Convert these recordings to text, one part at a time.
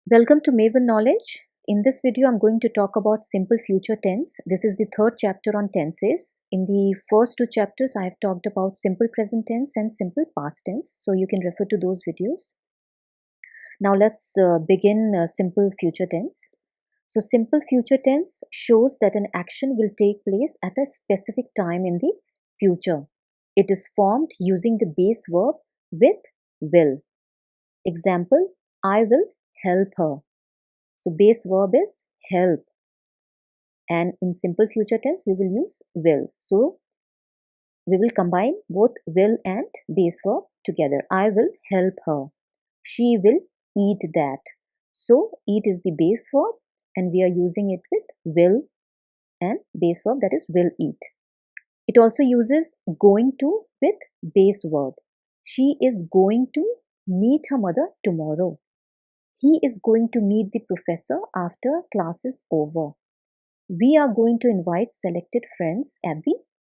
Welcome to Maven Knowledge. In this video, I'm going to talk about simple future tense. This is the third chapter on tenses. In the first two chapters, I have talked about simple present tense and simple past tense. So you can refer to those videos. Now let's begin simple future tense. So simple future tense shows that an action will take place at a specific time in the future. It is formed using the base verb with will. Example, I will help her. So base verb is help, and in simple future tense we will use will. So we will combine both will and base verb together. I will help her. She will eat that. So eat is the base verb and we are using it with will and base verb, that is will eat. It also uses going to with base verb. She is going to meet her mother tomorrow. He is going to meet the professor after class is over. We are going to invite selected friends at the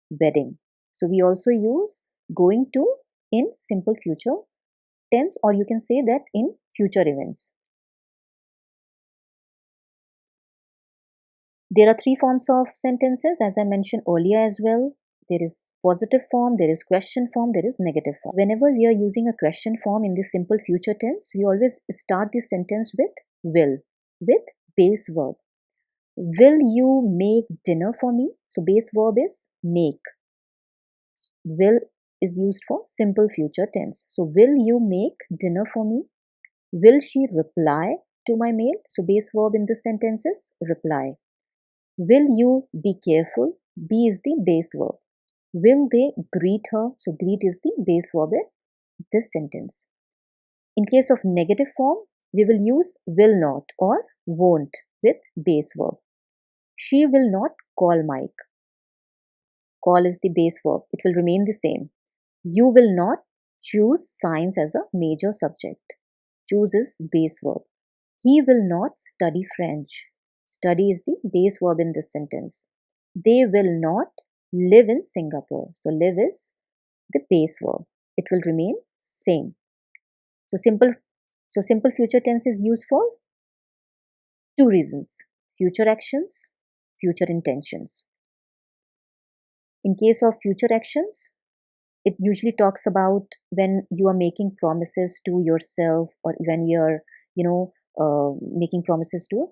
wedding. So we also use going to in simple future tense, or you can say that in future events. There are three forms of sentences, as I mentioned earlier as well. There is positive form, there is question form, there is negative form. Whenever we are using a question form in the simple future tense, we always start the sentence with will, with base verb. Will you make dinner for me? So base verb is make. Will is used for simple future tense. So will you make dinner for me? Will she reply to my mail? So base verb in this sentence is reply. Will you be careful? Be is the base verb. Will they greet her? So greet is the base verb in this sentence. In case of negative form, we will use will not or won't with base verb. She will not call Mike. Call is the base verb. It will remain the same. You will not choose science as a major subject. Choose is base verb. He will not study French. Study is the base verb in this sentence. They will not live in Singapore. So live is the base verb. It will remain same. So simple future tense is used for two reasons: future actions, future intentions. In case of future actions, it usually talks about when you are making promises to yourself, or when you're making promises to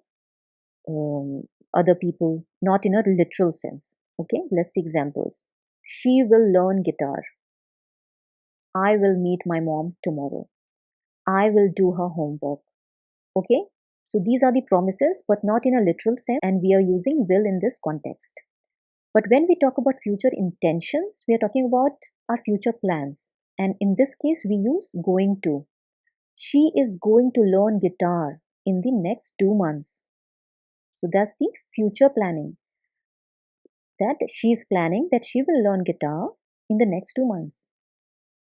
other people, not in a literal sense. Okay, let's see examples. She will learn guitar. I will meet my mom tomorrow. I will do her homework. Okay, so these are the promises, but not in a literal sense, and we are using will in this context. But when we talk about future intentions, we are talking about our future plans. And in this case, we use going to. She is going to learn guitar in the next 2 months. So that's the future planning. That she is planning that she will learn guitar in the next 2 months.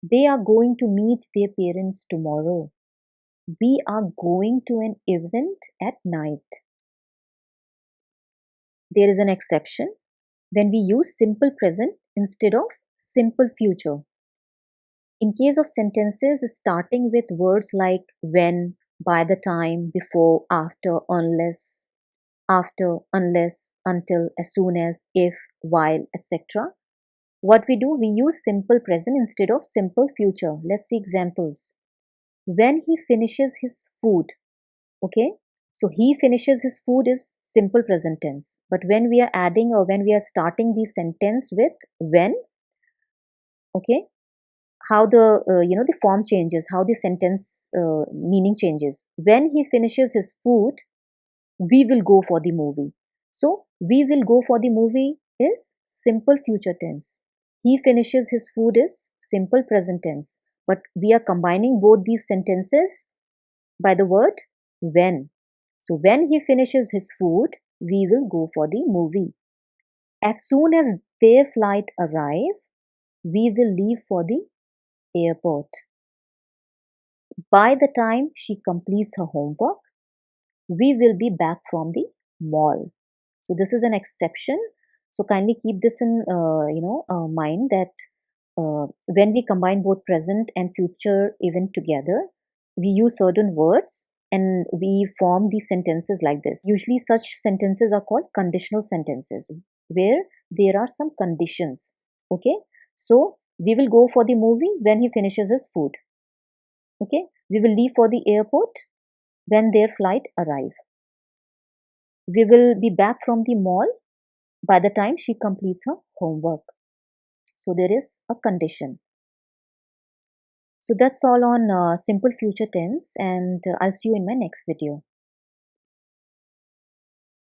They are going to meet their parents tomorrow. We are going to an event at night. There is an exception when we use simple present instead of simple future. In case of sentences starting with words like when, by the time, before, after, unless, until, as soon as, if, while, etc., what we do, we use simple present instead of simple future. Let's see examples. When he finishes his food. Okay, so he finishes his food is simple present tense. But when we are adding, or when we are starting the sentence with when, okay, how the the form changes, how the sentence meaning changes. When he finishes his food, we will go for the movie. So we will go for the movie is simple future tense. He finishes his food is simple present tense. But we are combining both these sentences by the word when. So when he finishes his food, we will go for the movie. As soon as their flight arrive, we will leave for the airport. By the time she completes her homework, we will be back from the mall. So this is an exception. So kindly keep this in mind that when we combine both present and future event together, we use certain words and we form these sentences like this. Usually such sentences are called conditional sentences, where there are some conditions. Okay, so we will go for the movie when he finishes his food. Okay, we will leave for the airport when their flight arrive. We will be back from the mall by the time she completes her homework. So there is a condition. So that's all on simple future tense, and I'll see you in my next video.